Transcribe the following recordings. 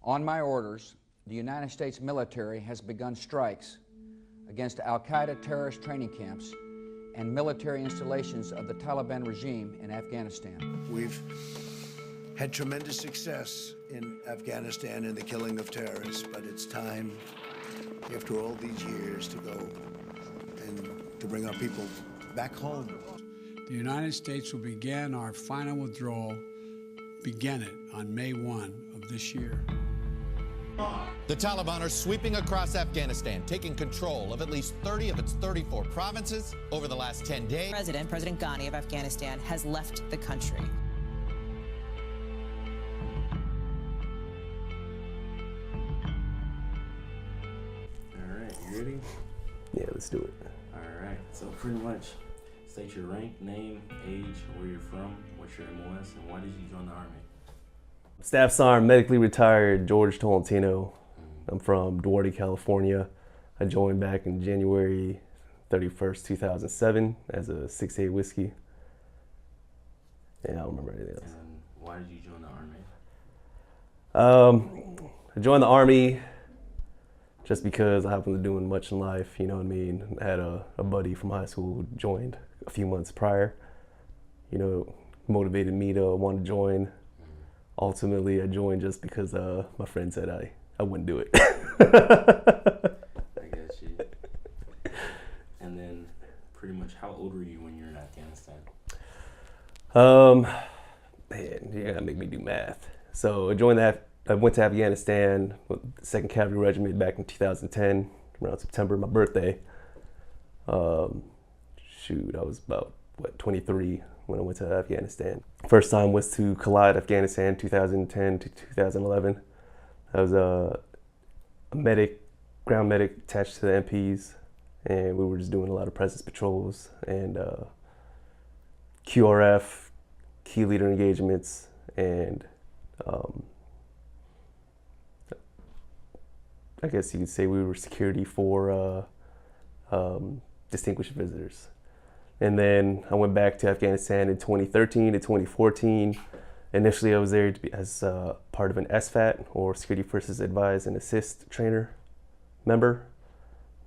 On my orders, the United States military has begun strikes against al-Qaeda terrorist training camps and military installations of the Taliban regime in Afghanistan. We've had tremendous success in Afghanistan in the killing of terrorists, but it's time, after all these years, to go and to bring our people back home. The United States will begin our final withdrawal, begin it on May 1 of this year. The Taliban are sweeping across Afghanistan, taking control of at least 30 of its 34 provinces over the last 10 days. President Ghani of Afghanistan has left the country. All right, you ready? Yeah, let's do it. All right, so pretty much state your rank, name, age, where you're from, what's your MOS, and why did you join the Army? Staff Sergeant, medically retired George Tolentino. I'm from Duarte, California. I joined back in January 31st, 2007 as a 6A whiskey. Yeah, I don't remember anything else. And why did you join the Army? I joined the Army just because I haven't been doing much in life, you know what I mean? I had a buddy from high school who joined a few months prior, you know, motivated me to want to join. Ultimately, I joined just because my friend said I wouldn't do it. I guess you. And then, pretty much, how old were you when you were in Afghanistan? Man, you gotta make me do math. So I went to Afghanistan with the 2nd Cavalry Regiment back in 2010, around September, my birthday. I was about, 23 when I went to Afghanistan. First time was to Collide, Afghanistan, 2010 to 2011. I was a medic, ground medic attached to the MPs, and we were just doing a lot of presence patrols and QRF, key leader engagements, and I guess you could say we were security for distinguished visitors. And then I went back to Afghanistan in 2013 to 2014. Initially, I was there to be as part of an SFAT, or Security Forces Advise and Assist Trainer member,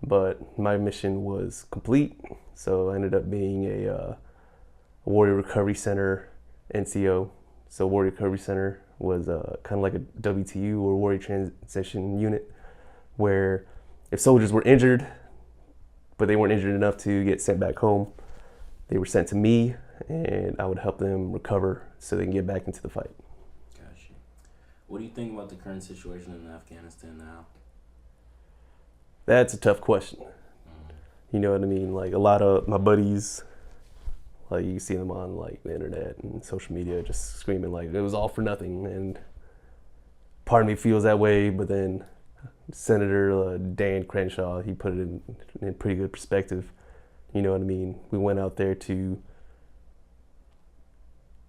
but my mission was complete, so I ended up being a Warrior Recovery Center NCO. So Warrior Recovery Center was kind of like a WTU, or Warrior Transition Unit, where if soldiers were injured, but they weren't injured enough to get sent back home, they were sent to me, and I would help them recover so they can get back into the fight. Gotcha. What do you think about the current situation in Afghanistan now? That's a tough question. You know what I mean? Like, a lot of my buddies, like, you see them on like the internet and social media just screaming like it was all for nothing, and part of me feels that way, but then Senator Dan Crenshaw, he put it in pretty good perspective. You know what I mean? We went out there to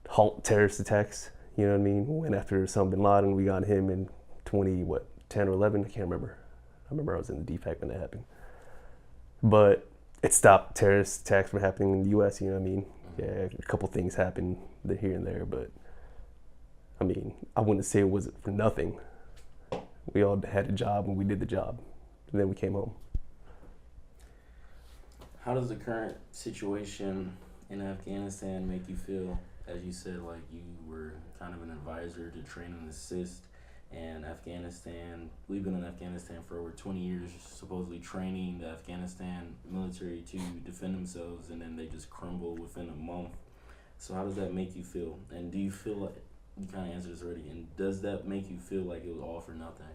halt terrorist attacks. You know what I mean? We went after Osama bin Laden. We got him in 10 or 11? I can't remember. I remember I was in the DFAC when that happened. But it stopped terrorist attacks from happening in the U.S., you know what I mean? Yeah, a couple things happened here and there, but I mean, I wouldn't say it was for nothing. We all had a job and we did the job, and then we came home. How does the current situation in Afghanistan make you feel? As you said, like, you were kind of an advisor to train and assist, and Afghanistan, we've been in Afghanistan for over 20 years, supposedly training the Afghanistan military to defend themselves, and then they just crumble within a month. So how does that make you feel? And do you feel like, you kind of answered this already, and does that make you feel like it was all for nothing?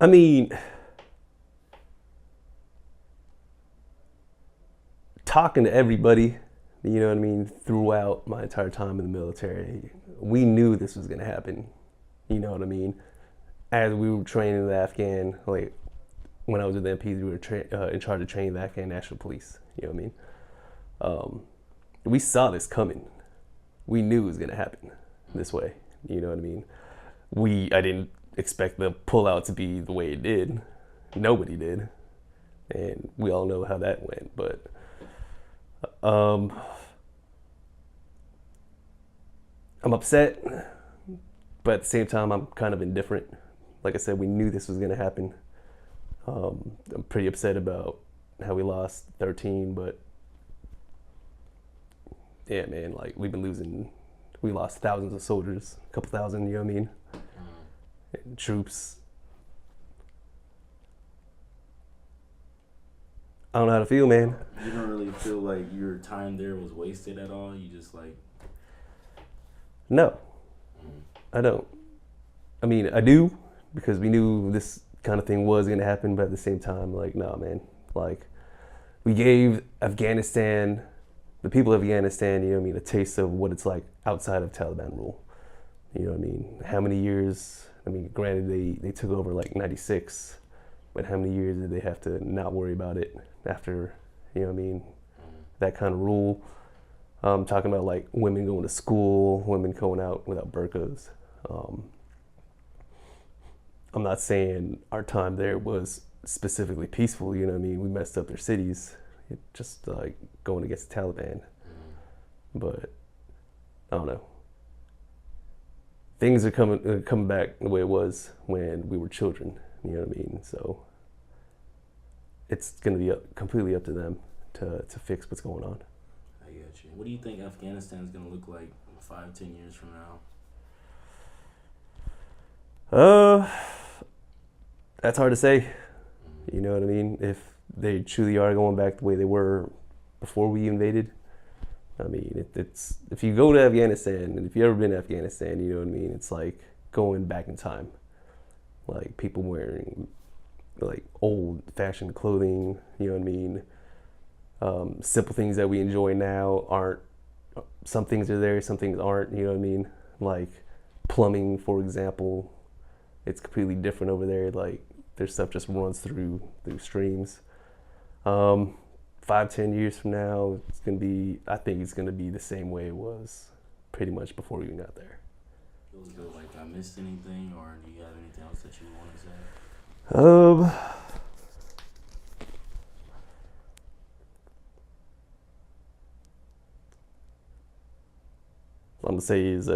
I mean, talking to everybody, you know what I mean, throughout my entire time in the military, we knew this was gonna happen, you know what I mean? As we were training the Afghan, like, when I was with the MPs, we were in charge of training the Afghan National Police, you know what I mean? We saw this coming. We knew it was gonna happen this way, you know what I mean? I didn't expect the pullout to be the way it did. Nobody did. And we all know how that went, but I'm upset, but at the same time, I'm kind of indifferent. Like I said, we knew this was going to happen. I'm pretty upset about how we lost 13, but yeah, man, like we lost thousands of soldiers, a couple thousand, you know what I mean? And troops. I don't know how to feel, man. You don't really feel like your time there was wasted at all? You just like... No, I don't. I mean, I do, because we knew this kind of thing was going to happen, but at the same time, like, nah, man. Like, we gave Afghanistan, the people of Afghanistan, you know what I mean, a taste of what it's like outside of Taliban rule. You know what I mean? How many years, I mean, granted, they took over like 96, but how many years did they have to not worry about it after, you know what I mean, that kind of rule? Talking about like women going to school, women going out without burqas. I'm not saying our time there was specifically peaceful, you know what I mean? We messed up their cities, just like going against the Taliban. But I don't know. Things are coming back the way it was when we were children, you know what I mean? So it's going to be completely up to them to fix what's going on. I get you. What do you think Afghanistan is going to look like 5-10 years from now? That's hard to say. You know what I mean? If they truly are going back the way they were before we invaded. I mean, it's if you go to Afghanistan, and if you've ever been to Afghanistan, you know what I mean? It's like going back in time. Like people wearing like old-fashioned clothing, you know what I mean? Simple things that we enjoy now aren't, some things are there, some things aren't, you know what I mean? Like plumbing, for example, it's completely different over there. Like their stuff just runs through streams. 5-10 years from now, it's gonna be, I think it's gonna be the same way it was pretty much before we even got there. Feels good, like I missed anything, or do you have anything else that you want to say? I'm gonna say is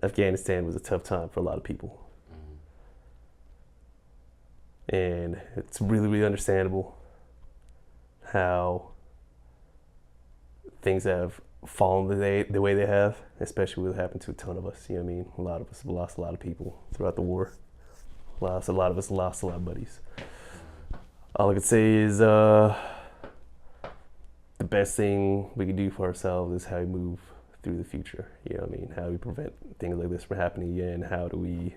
Afghanistan was a tough time for a lot of people. And it's really, really understandable how things have fallen the way they have, especially what happened to a ton of us, you know what I mean? A lot of us have lost a lot of people throughout the war. A lot of us lost a lot of buddies. All I could say is the best thing we can do for ourselves is how we move through the future, you know what I mean? How do we prevent things like this from happening again? How do we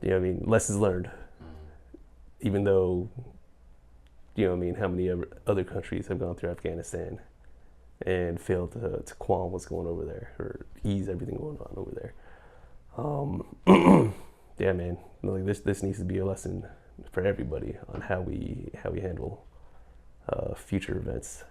you know what I mean? Lessons learned. Even though, you know what I mean, how many other countries have gone through Afghanistan and failed to qualm what's going over there or ease everything going on over there. Yeah, man, like this needs to be a lesson for everybody on how we handle future events.